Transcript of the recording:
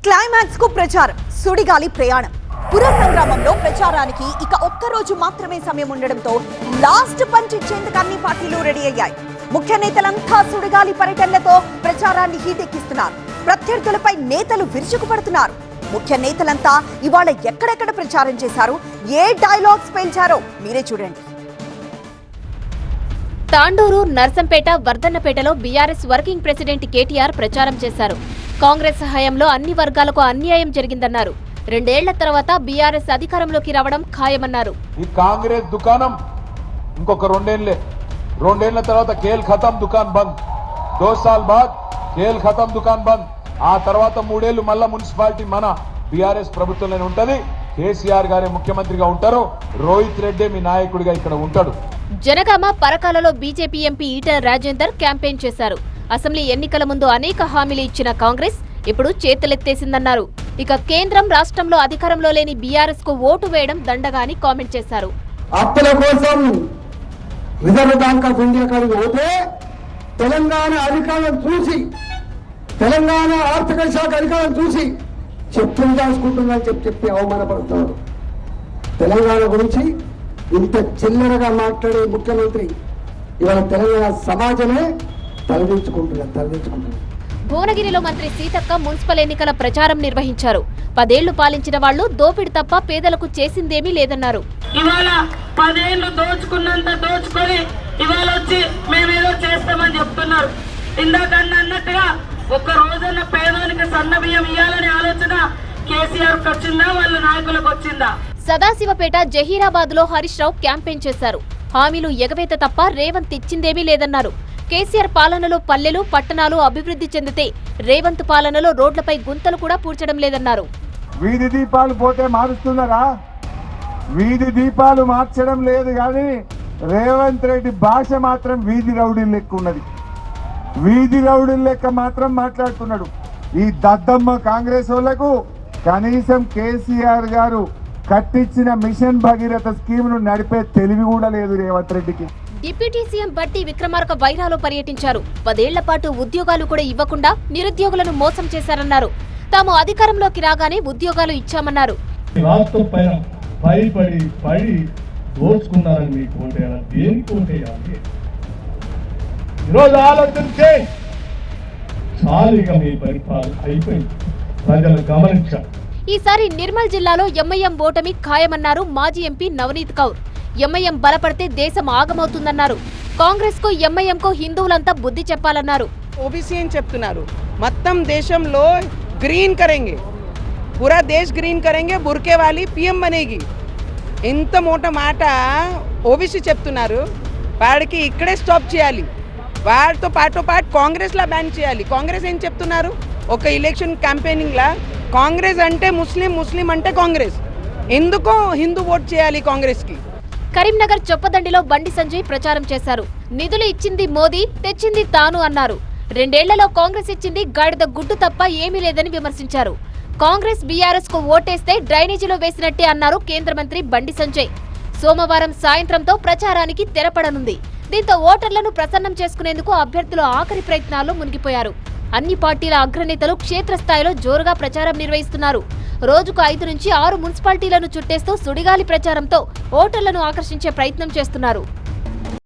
Climax కు ప్రచారం సుడిగాలి ప్రయాణం పుర సంగ్రామంలో ప్రచారానికి ఇక ఒక్క రోజు మాత్రమే సమయం ఉండడంతో లాస్ట్ పంచ్ ఇచ్చేందుకు అన్ని పార్టీలు రెడీ అయ్యాయి. ముఖ్య నేతలంతా సుడిగాలి పర్యటనలతో ప్రచారాన్ని హీటెక్కిస్తున్నారు. ప్రత్యర్థులపై నేతలు విరుచుకుపడుతున్నారు. ముఖ్య నేతలంతా ఇవాళ ఎక్కడెక్కడ ప్రచారం చేశారు, ఏ డైలాగ్స్ పేల్చారో మీరే చూడండి. తాండూరు, నర్సంపేట, వర్ధన్నపేటలో బీఆర్ఎస్ వర్కింగ్ ప్రెసిడెంట్ కేటీఆర్ ప్రచారం చేశారు. కాంగ్రెస్ హయాంలో అన్ని వర్గాలకు అన్యాయం జరిగిందన్నారు. 2 ఏళ్ల తర్వాత బీఆర్ఎస్ అధికారంలోకి రావడం ఖాయమన్నారు. ఈ కాంగ్రెస్ దుకాణం ఇంకొక 2 ఏళ్లే. 2 ఏళ్ల తర్వాత కేల్ ఖతం దుకాన్ బంద్. 2 సాల్ బాద్ కేల్ ఖతం దుకాన్ బంద్. ఆ తర్వాత 3 ఏళ్లు మళ్ళా మున్సిపాలిటీ మన బీఆర్ఎస్ ప్రభుత్వంలోనే ఉంటది. కేసీఆర్ గారే ముఖ్యమంత్రిగా ఉంటారు. రోహిత్ రెడ్డి మీ నాయకుడిగా ఇక్కడ ఉంటాడు. జనగామ, పరకాలలో BJP MP Etela Rajender campaign చేశారు. అసెంబ్లీ ఎన్నికల ముందు అనేక హామీలు ఇచ్చిన కాంగ్రెస్ ఇప్పుడు చేతులెత్తేసిందన్నారు. ఇక కేంద్రం, రాష్ట్రంలో అధికారంలో లేని బీఆర్ఎస్ కు ఓటు వేయడం దండగా అని కామెంట్ చేశారు. అప్పుల కోసం రిజర్వ్ బ్యాంక్ ఆఫ్ ఇండియా కాడికి పోతే తెలంగాణ అధికారం చూసి, తెలంగాణ ఆర్థిక శాఖ అధికారం చూసి చెప్పులు దాచుకుంటుందని చెప్పి అవమానపడుతున్నారు. తెలంగాణ గురించి ఇంత చిల్లరగా మాట్లాడే ముఖ్యమంత్రి ఇవాళ తెలంగాణ సమాజమే తలదించుకుంటున్నారు. భువనగిరిలో మంత్రి సీతక్క మున్సిపల్ ఎన్నికల ప్రచారం నిర్వహించారు. 10 ఏళ్లు పాలించిన వాళ్లు దోపిడి తప్ప పేదలకు చేసిందేమీ లేదన్నారు. ఇవాళ 10 ఏళ్లు దోచుకున్నంత దోచుకొని ఇవాళ వచ్చి మేమేదో చేస్తామని చెప్తున్నారు. ఇందాక అన్నట్టుగా ఒక్క రోజున పేదోనికి సన్న బియ్యం ఇవ్వాలనే ఆలోచన కేసీఆర్ వచ్చిందా, వాళ్ళ నాయకులకు వచ్చిందా? సదాశివపేట, జహీరాబాద్ లో హరీష్ రావు క్యాంపెయిన్ చేశారు. హామీలు ఎగవేత తప్ప రేవంత్ ఇచ్చిందేమీ లేదన్నారు. కేసీఆర్ పాలనలో పల్లెలు, పట్టణాలు అభివృద్ధి చెందితే రేవంత్ పాలనలో రోడ్లపై గుంతలు కూడా పూడ్చడం లేదన్నారు. వీధి దీపాలు పోతే మారుస్తున్నారా? వీధి దీపాలు మార్చడం లేదు, కానీ రేవంత్ రెడ్డి భాష మాత్రం వీధి రౌడీల లెక్క ఉన్నది. వీధి రౌడీల లెక్క మాత్రం మాట్లాడుతున్నాడు. ఈ దద్దమ్మ కాంగ్రెస్ వాళ్లకు కనీసం కేసీఆర్ గారు కట్టించిన మిషన్ భగీరథ స్కీమ్ ను నడిపే తెలివి కూడా లేదు రేవంత్ రెడ్డికి. డిప్యూటీ సీఎం బట్టి విక్రమార్క వైరాలో పర్యటించారు. 10 ఏళ్ల పాటు ఉద్యోగాలు కూడా ఇవ్వకుండా నిరుద్యోగులను మోసం చేశారన్నారు. తాము అధికారంలోకి రాగానే ఉద్యోగాలు ఇచ్చామన్నారు. రాష్ట్రం పైన పడి దోచుకున్నారని మీకు ఓటేయాలి. దేనికి ఓటేయాలి? ఈరోజు ఆలోచించే చాలుగా మీ పరిపాలన అయిపోయింది. ప్రజలు గమనించారు. ఈసారి నిర్మల్ జిల్లాలో ఎంఐఎం ఓటమి ఖాయమన్నారు మాజీ ఎంపీ నవనీత్ కౌర్. ఎంఐఎం బలపడితే దేశం ఆగమవుతుందన్నారు. కాంగ్రెస్ కు ఎంఐఎంకు హిందువులంతా బుద్ధి చెప్పాలన్నారు. ఓబీసీ అని చెప్తున్నారు. మొత్తం దేశంలో గ్రీన్ కరెంగే, పూరా దేశ్ గ్రీన్ కరెంగే, బుర్కే వాలి పిఎం బనేగి. ఎంత మోట మాట ఓబీసీ చెప్తున్నారు. వాడికి ఇక్కడే స్టాప్ చేయాలి. వాడితో పాటు కాంగ్రెస్ లా బ్యాన్ చేయాలి. కాంగ్రెస్ ఏం చెప్తున్నారు? ఒక ఎలక్షన్ క్యాంపెయినింగ్ లా కాంగ్రెస్ అంటే ముస్లిం, ముస్లిం అంటే కాంగ్రెస్. ఎందుకో హిందూ ఓట్ చేయాలి కాంగ్రెస్ కి. కరీంనగర్ చొప్పదండిలో బండి సంజయ్ ప్రచారం చేశారు. నిధులు ఇచ్చింది మోదీ, తెచ్చింది తాను అన్నారు. 2 ఏళ్లలో కాంగ్రెస్ ఇచ్చింది గాడిద గుడ్డు తప్ప ఏమీ లేదని విమర్శించారు. కాంగ్రెస్ బీఆర్ఎస్ కు ఓటేస్తే డ్రైనేజీలో వేసినట్టే అన్నారు కేంద్ర మంత్రి బండి సంజయ్. సోమవారం సాయంత్రంతో ప్రచారానికి తెరపడనుంది. దీంతో ఓటర్లను ప్రసన్నం చేసుకునేందుకు అభ్యర్థులు ఆఖరి ప్రయత్నాల్లో మునిగిపోయారు. అన్ని పార్టీల అగ్రనేతలు క్షేత్రస్థాయిలో జోరుగా ప్రచారం నిర్వహిస్తున్నారు. రోజుకు 5 నుంచి 6 మున్సిపాలిటీలను చుట్టేస్తూ సుడిగాలి ప్రచారంతో ఓటర్లను ఆకర్షించే ప్రయత్నం చేస్తున్నారు.